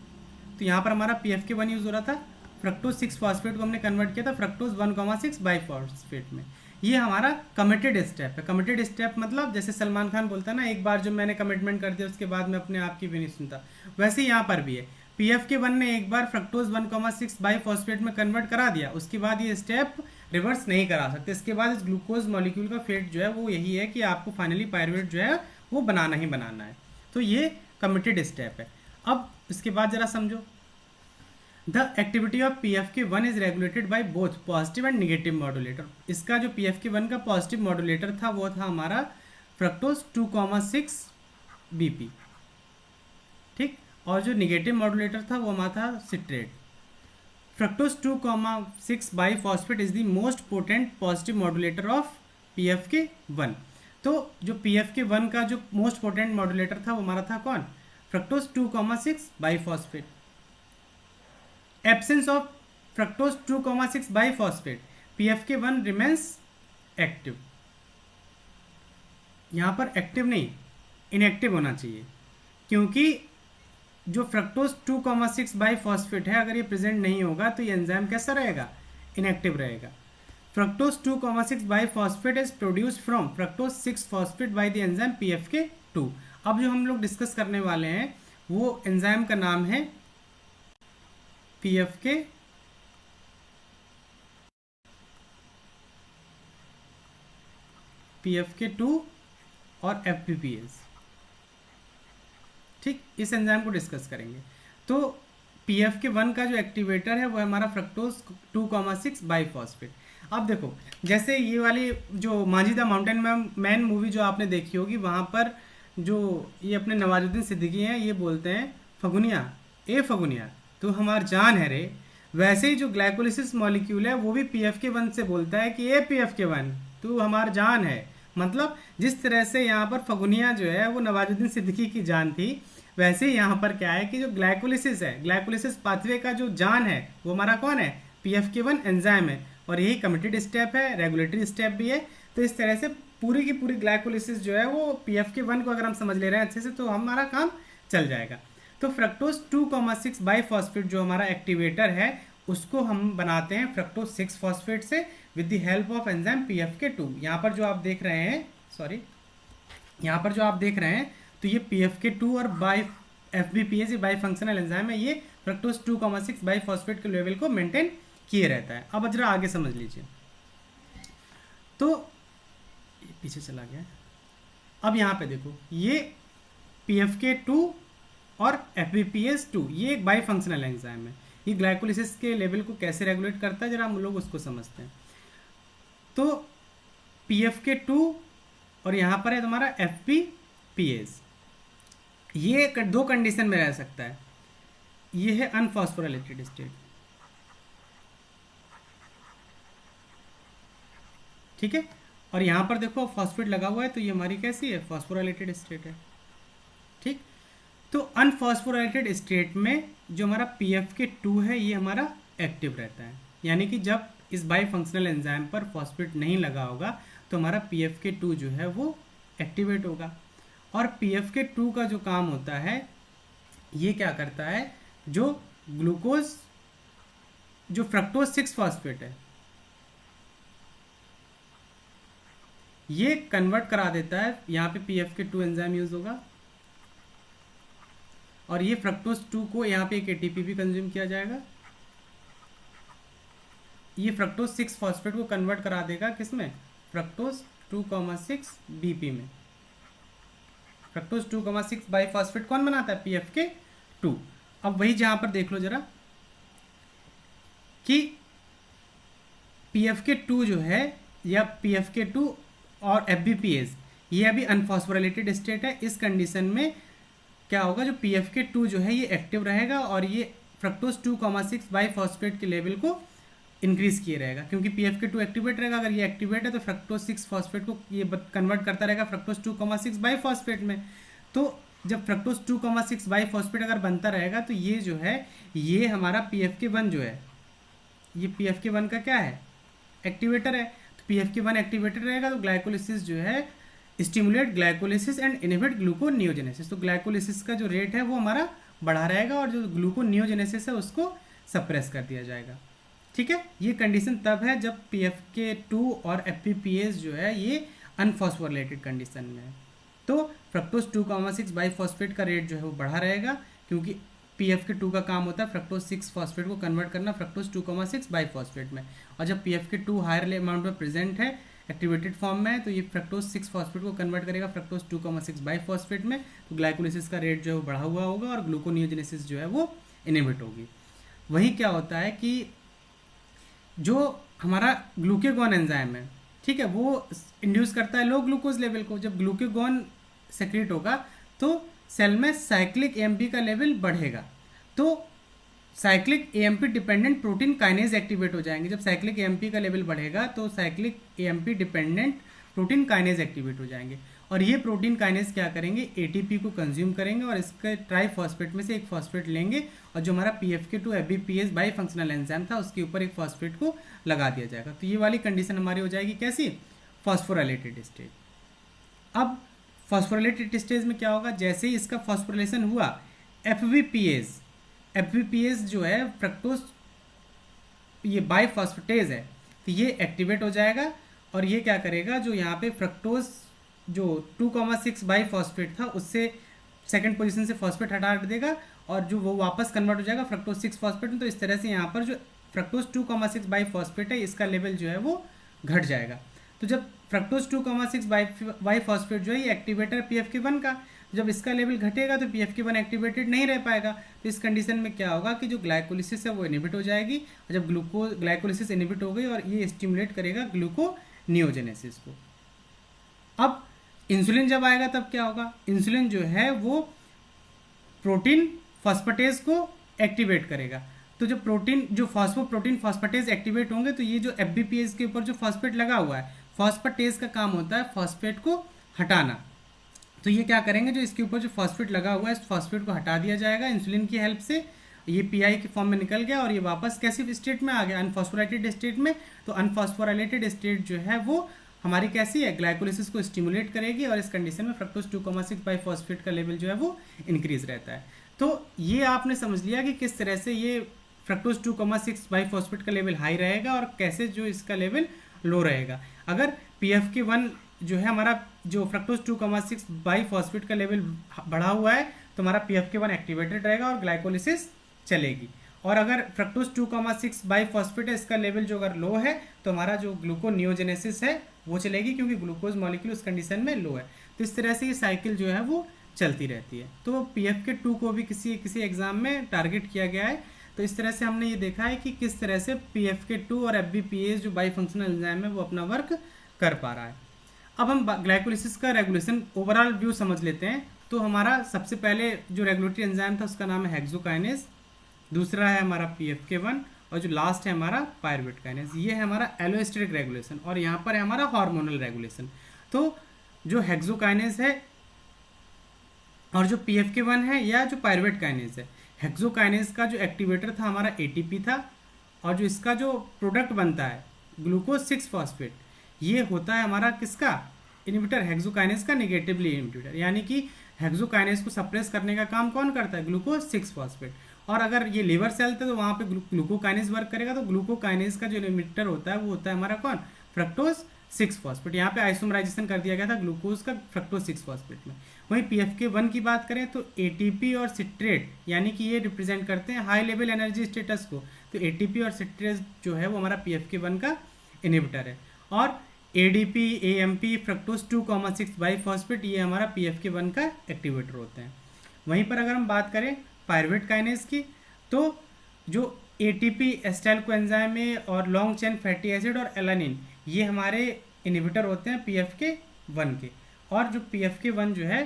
तो यहाँ पर हमारा PFK1 यूज हो रहा था, फ्रक्टोज 6 फॉस्फेट को हमने कन्वर्ट किया था फ्रक्टोज 1,6 बाइफॉस्फेट में। ये हमारा कमिटेड स्टेप है। कमिटेड स्टेप मतलब जैसे सलमान खान बोलता है ना, एक बार जो मैंने कमिटमेंट कर दिया उसके बाद मैं अपने आप की भी नहीं सुनता, वैसे ही यहाँ पर भी है। PFK1 ने एक बार फ्रक्टोज 1,6 बाइफॉस्फेट में कन्वर्ट करा दिया, उसके बाद ये स्टेप रिवर्स नहीं करा सकते। इसके बाद इस ग्लूकोज मॉलिक्यूल का फेट जो है वो यही है कि आपको फाइनली पायरुवेट जो है वो बनाना ही बनाना है। तो ये कमिटेड स्टेप है। अब इसके बाद जरा समझो, the activity of PFK1 is regulated by both positive and negative modulator. इसका जो PFK1 का पॉजिटिव मॉड्यूलेटर था वो था हमारा फ्रक्टोज 2,6 BP, ठीक, और जो निगेटिव मॉड्यूलेटर था वो हमारा था citrate. Fructose 2,6 biphosphate is the most potent positive modulator of PFK1। तो जो PFK1 का जो मोस्ट पोटेंट मॉड्यूलेटर था वो हमारा था कौन, fructose 2,6 biphosphate. Absence of fructose 2,6 biphosphate PFK1 remains active. यहाँ पर एक्टिव नहीं इनएक्टिव होना चाहिए, क्योंकि जो फ्रक्टोज 2,6 बाइफॉस्फेट है अगर ये प्रेजेंट नहीं होगा तो ये एंजाइम कैसा रहेगा, इनएक्टिव रहेगा। Fructose 2,6 biphosphate is produce from fructose 6 phosphate by the enzyme PFK2। अब जो हम लोग डिस्कस करने वाले हैं वो एंजाइम का नाम है PFK2 और FBPase, ठीक, इस एंजाइम को डिस्कस करेंगे। तो PFK1 का जो एक्टिवेटर है वो है हमारा फ्रक्टोज 2,6 बाइफॉस्फेट। अब देखो, जैसे ये वाली जो Manjhi the mountain man movie जो आपने देखी होगी, वहाँ पर जो ये अपने नवाजुद्दीन सिद्दीकी हैं, ये बोलते हैं फगुनिया, ए फगुनिया तू हमार जान है रे। वैसे ही जो ग्लाइकोलिसिस मॉलिक्यूल है वो भी PFK1 से बोलता है कि ए PFK1 तू हमार जान है। मतलब जिस तरह से यहाँ पर फगुनिया जो है वो नवाजुद्दीन सिद्दीकी की जान थी, वैसे ही यहाँ पर क्या है कि जो ग्लाइकोलिसिस है, ग्लाइकोलिसिस पाथवे का जो जान है वो हमारा कौन है, PFK1 एंजाइम है। और यही कमिटेड स्टेप है, रेगुलेटरी स्टेप भी है। तो इस तरह से पूरी की पूरी ग्लाइकोलिसिस जो है वो PFK1 को अगर हम समझ ले रहे हैं अच्छे से तो हमारा काम चल जाएगा। तो फ्रक्टोज 2,6 बाईफॉस्फेट जो हमारा एक्टिवेटर है उसको हम बनाते हैं फ्रक्टोज 6 फॉस्फेट से with the help of enzyme PFK2। यहाँ पर जो आप देख रहे हैं, यहाँ पर जो आप देख रहे हैं तो ये PFK2 और FBPase ये बाई फंक्शनल एंजाइम है, ये फ्रक्टोज 2,6 बाईफॉस्फेट के लेवल को मेंटेन किए रहता है। अब जरा आगे समझ लीजिए। तो पीछे चला गया। अब यहाँ पे देखो, ये PFK2 और FBPase2 ये एक बाई फंक्शनल एंजाइम है। ये ग्लाइकोलिसिस के लेवल को कैसे रेगुलेट करता है जरा हम लोग उसको समझते हैं। तो PFK2 और यहाँ पर है तुम्हारा FBPase, ये दो कंडीशन में रह सकता है। ये है अनफॉस्फोराइलेटेड स्टेट, ठीक है। और यहाँ पर देखो फॉस्फेट लगा हुआ है तो ये हमारी कैसी है, फॉस्फोराइलेटेड स्टेट है, ठीक। तो अनफॉस्फोराइलेटेड स्टेट में जो हमारा PFK2 है ये हमारा एक्टिव रहता है, यानी कि जब इस बाई फंक्शनल एंजाइम पर फॉस्फेट नहीं लगा होगा तो हमारा PFK2 जो है वो एक्टिवेट होगा। और PFK2 का जो काम होता है ये क्या करता है, जो ग्लूकोज जो फ्रक्टोज 6 फॉस्फेट है ये कन्वर्ट करा देता है। यहाँ पे PFK2 एंजाइम यूज होगा और ये फ्रक्टोज 2 को यहाँ पे एक ATP भी कंज्यूम किया जाएगा। ये फ्रक्टोज 6 फॉस्फेट को कन्वर्ट करा देगा किसमें, फ्रक्टोज 2,6 BP में। फ्रक्टोज 2,6 बाईफॉस्फेट कौन बनाता है, PFK2। अब वही जहां पर देख लो जरा कि PFK2 जो है या PFK2 और FBPase ये अभी अनफॉस्फोराइलेटेड स्टेट है। इस कंडीशन में क्या होगा, जो PFK2 जो है ये एक्टिव रहेगा और ये फ्रक्टोज 2,6 बाईफॉस्फेट के लेवल को इंक्रीज किए रहेगा, क्योंकि PFK2 एक्टिवेट रहेगा। अगर ये एक्टिवेट है तो फ्रक्टोज 6 फॉस्फेट को ये कन्वर्ट करता रहेगा फ्रक्टोज 2,6 बाईफॉस्फेट में। तो जब फ्रक्टोज 2,6 बाईफॉस्फेट अगर बनता रहेगा तो ये जो है ये हमारा PFK1 जो है ये PFK1 का क्या है, एक्टिवेटर है। तो PFK1 एक्टिवेटर रहेगा तो ग्लाइकोलिसिस जो है stimulate glycolysis and inhibit gluconeogenesis. तो ग्लाइकोलिसिस का जो रेट है वो हमारा बढ़ा रहेगा और जो ग्लूकोनियोजेनेसिस है उसको सप्रेस कर दिया जाएगा, ठीक है। ये कंडीशन तब है जब PFK2 और FBPase जो है ये अनफॉस्फोराइलेटेड कंडीशन में है। तो फ्रक्टोज 2,6 बाईफॉस्फेट का रेट जो है वो बढ़ा रहेगा, क्योंकि PFK2 का काम होता है फ्रक्टोज 6 फॉस्फेट को कन्वर्ट करना फ्रक्टोज 2,6 बाईफॉस्फेट में। और जब PFK2 हायर अमाउंट में प्रेजेंट है, एक्टिवेटेड फॉर्म में है, तो ये फ्रक्टोज 6 फॉस्फेट को कन्वर्ट करेगा फ्रक्टोज 2,6 बाईफॉस्फेट में। तो ग्लाइकोलिसिस का रेट जो है वो बढ़ा हुआ होगा और ग्लूकोनियोजेनेसिस जो है वो इनहिबिट होगी। वही क्या होता है कि जो हमारा ग्लूकेगॉन एंजाइम है, ठीक है, वो इंड्यूस करता है लो ग्लूकोज लेवल को। जब ग्लूकेगॉन सेक्रेट होगा तो सेल में साइक्लिक AMP का लेवल बढ़ेगा, तो cyclic AMP dependent protein kinase activate हो जाएंगे। जब साइक्लिक AMP का लेवल बढ़ेगा तो cyclic AMP dependent protein kinase activate हो जाएंगे और ये प्रोटीन काइनेज क्या करेंगे, ATP को कंज्यूम करेंगे और इसके ट्राईफॉस्फेट में से एक फॉस्फेट लेंगे और जो हमारा PFK2 FBPase by functional enzyme था उसके ऊपर एक फॉस्फेट को लगा दिया जाएगा। तो ये वाली कंडीशन हमारी हो जाएगी कैसी, फॉस्फोराइलेटेड स्टेज। अब फॉस्फोराइलेटेड स्टेज में क्या होगा, जैसे ही इसका फॉस्फोराइलेशन हुआ FBPase जो है फ्रक्टोज ये बाईफॉस्फेटेज है तो ये एक्टिवेट हो जाएगा और ये क्या करेगा, जो यहाँ पे फ्रक्टोज जो 2,6 बाईफॉस्फेट था उससे सेकंड पोजीशन से फॉस्फेट हटा देगा और जो वो वापस कन्वर्ट हो जाएगा फ्रक्टोज 6 फॉस्फेट में। तो इस तरह से यहाँ पर जो फ्रक्टोज 2,6 बाईफॉस्फेट है इसका लेवल जो है वो घट जाएगा। तो जब फ्रक्टोज 2,6 बाई फॉस्फेट जो है ये एक्टिवेटर PFK1 का, जब इसका लेवल घटेगा तो PFK1 एक्टिवेटेड नहीं रह पाएगा। तो इस कंडीशन में क्या होगा कि जो ग्लाइकोलिसिस है वो इनिबिट हो जाएगी, और जब ग्लाइकोलिसिस इनिबिट हो गई और ये स्टिमुलेट करेगा ग्लूकोनियोजेनेसिस को। अब इंसुलिन जब आएगा तब क्या होगा, इंसुलिन जो है वो प्रोटीन फॉस्फेटेज को एक्टिवेट करेगा। तो जो प्रोटीन फॉस्फेटेज एक्टिवेट होंगे तो ये जो FBPase के ऊपर जो फॉस्फेट लगा हुआ है, फॉस्फेटेज का काम होता है फॉस्फेट को हटाना। तो ये क्या करेंगे, जो इसके ऊपर जो फॉस्फेट लगा हुआ है इस फॉस्फेट को हटा दिया जाएगा इंसुलिन की हेल्प से। ये PI के फॉर्म में निकल गया और ये वापस कैसी स्टेट में आ गया, अनफॉस्फोराइलेटेड स्टेट में। तो अनफॉस्फोराइलेटेड स्टेट जो है वो हमारी कैसी है, ग्लाइकोलिसिस को स्टिमुलेट करेगी, और इस कंडीशन में फ्रक्टोज 2,6 बाई फॉस्फेट का लेवल जो है वो इंक्रीज रहता है। तो ये आपने समझ लिया कि किस तरह से ये फ्रक्टोज 2,6 बाई फॉस्फेट का लेवल हाई रहेगा और कैसे जो इसका लेवल लो रहेगा। अगर PFK1 जो है हमारा, जो फ्रक्टोज 2,6 बाई फॉस्फेट का लेवल बढ़ा हुआ है तो हमारा PFK1 एक्टिवेटेड रहेगा और ग्लाइकोलिसिस चलेगी। और अगर फ्रक्टोज 2,6 बाई फॉस्फेट है इसका लेवल जो अगर लो है तो हमारा जो ग्लूकोनियोजेनेसिस है वो चलेगी, क्योंकि ग्लूकोज मॉलिक्यूल उस कंडीशन में लो है। तो इस तरह से ये साइकिल जो है वो चलती रहती है। तो PFK2 को भी किसी एग्जाम में टारगेट किया गया है। तो इस तरह से हमने ये देखा है कि किस तरह से PFK2 और FBPase जो बाई फंक्शनल एंजाइम है वो अपना वर्क कर पा रहा है। अब हम ग्लाइकोलिसिस का रेगुलेशन ओवरऑल व्यू समझ लेते हैं। तो हमारा सबसे पहले जो रेगुलेटरी एंजाइम था उसका नाम है हेक्सोकाइनेज, दूसरा है हमारा PFK1, और जो लास्ट है हमारा पायरुवेट काइनेज। ये है हमारा एलोस्टेरिक रेगुलेशन, और यहाँ पर है हमारा हार्मोनल रेगुलेशन। तो जो हेक्सोकाइनेज है और जो PFK1 है या जो पायरुवेट काइनेज है, हेक्सोकाइनेज का जो एक्टिवेटर था हमारा ATP था, और जो इसका जो प्रोडक्ट बनता है ग्लूकोज 6 फॉस्फेट, ये होता है हमारा किसका, इनिबिटर, हेक्सोकाइनेज का नेगेटिवली इनिबिटर। यानी कि हेक्सोकाइनेज को सप्रेस करने का काम कौन करता है, ग्लूकोज 6 फॉस्फेट। और अगर ये लीवर सेल था तो वहाँ पे ग्लूकोकाइनेज वर्क करेगा। तो ग्लूकोकाइनेज का जो इनिबिटर होता है वो होता है हमारा कौन, फ्रक्टोज 6 फॉस्फेट। यहाँ पे आइसोमराइजेशन कर दिया गया था ग्लूकोज का फ्रक्टोज 6 फॉस्फेट में। वहीं PFK1 की बात करें तो ATP और सिट्रेट, यानी कि ये रिप्रेजेंट करते हैं हाई लेवल एनर्जी स्टेटस को। तो ATP और सिट्रेट जो है वो हमारा PFK1 का इनिबिटर है। और ADP, AMP, fructose 2,6 by phosphate, ये हमारा PFK1 का एक्टिवेटर होते हैं। वहीं पर अगर हम बात करें पायरुवेट काइनेज की, तो जो ATP एसिटाइल कोएंजाइम में और लॉन्ग चेन फैटी एसिड और एलानिन, ये हमारे इनिबिटर होते हैं PFK1 के। और जो PFK1 जो है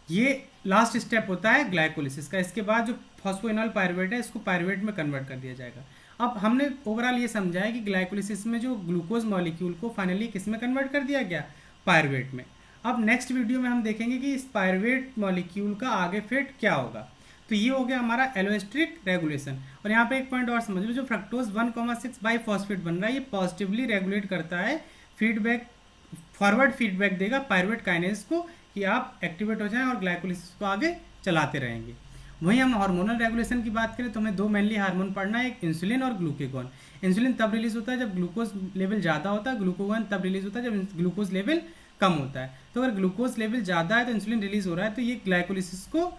ये लास्ट स्टेप होता है ग्लाइकोलिसिस का। इसके बाद जो फॉस्फोइनॉल पायरुवेट है इसको पायरुवेट में कन्वर्ट कर दिया जाएगा। अब हमने ओवरऑल ये समझा है कि ग्लाइकोलिसिस में जो ग्लूकोज मॉलिक्यूल को फाइनली किस में कन्वर्ट कर दिया गया, पायरुवेट में। अब नेक्स्ट वीडियो में हम देखेंगे कि इस पायरुवेट मॉलिक्यूल का आगे फेट क्या होगा। तो ये हो गया हमारा एलोस्टेरिक रेगुलेशन। और यहाँ पे एक पॉइंट और समझ लो, जो फ्रक्टोज 1,6 बाई फॉस्फेट बन रहा है ये पॉजिटिवली रेगुलेट करता है, फीडबैक, फॉरवर्ड फीडबैक देगा पायरुवेट काइनेज को कि आप एक्टिवेट हो जाएं और ग्लाइकोलिसिस को आगे चलाते रहेंगे। वहीं हम हार्मोनल रेगुलेशन की बात करें तो हमें दो मेनली हार्मोन पढ़ना है, एक इंसुलिन और ग्लूकेगॉन। इंसुलिन तब रिलीज होता है जब ग्लूकोज लेवल ज़्यादा होता है, ग्लूकोगॉन तब रिलीज होता है जब ग्लूकोज लेवल कम होता है। तो अगर ग्लूकोज लेवल ज़्यादा है तो इंसुलिन रिलीज हो रहा है, तो ये ग्लाइकोलिसिस को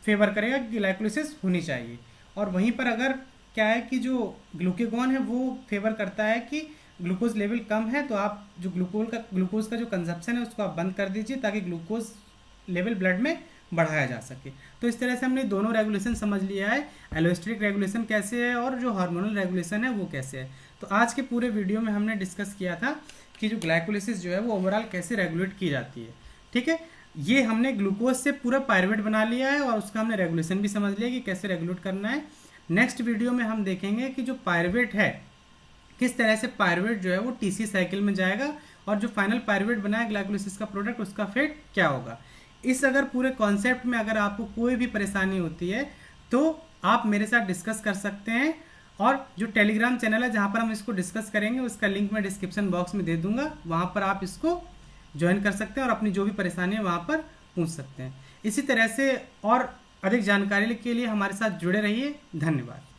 फेवर करेगा कि ग्लाइकोलिसिस होनी चाहिए। और वहीं पर अगर क्या है कि जो ग्लूकेगॉन है वो फेवर करता है कि ग्लूकोज लेवल कम है तो आप जो ग्लूकोज का जो कंजप्शन है उसको आप बंद कर दीजिए ताकि ग्लूकोज लेवल ब्लड में बढ़ाया जा सके। तो इस तरह से हमने दोनों रेगुलेशन समझ लिया है, एलोस्टेरिक रेगुलेशन कैसे है और जो हार्मोनल रेगुलेशन है वो कैसे है। तो आज के पूरे वीडियो में हमने डिस्कस किया था कि जो ग्लाइकोलिसिस जो है वो ओवरऑल कैसे रेगुलेट की जाती है। ठीक है, ये हमने ग्लूकोज से पूरा पायरुवेट बना लिया है और उसका हमने रेगुलेशन भी समझ लिया कि कैसे रेगुलेट करना है। नेक्स्ट वीडियो में हम देखेंगे कि जो पायरुवेट है किस तरह से पायरुवेट जो है वो TC साइकिल में जाएगा और जो फाइनल पायरुवेट बना है ग्लाइकोलिसिस का प्रोडक्ट उसका फेट क्या होगा। इस अगर पूरे कॉन्सेप्ट में अगर आपको कोई भी परेशानी होती है तो आप मेरे साथ डिस्कस कर सकते हैं, और जो टेलीग्राम चैनल है जहाँ पर हम इसको डिस्कस करेंगे उसका लिंक मैं डिस्क्रिप्शन बॉक्स में दे दूंगा, वहाँ पर आप इसको ज्वाइन कर सकते हैं और अपनी जो भी परेशानी है वहाँ पर पूछ सकते हैं। इसी तरह से और अधिक जानकारी के लिए हमारे साथ जुड़े रहिए। धन्यवाद।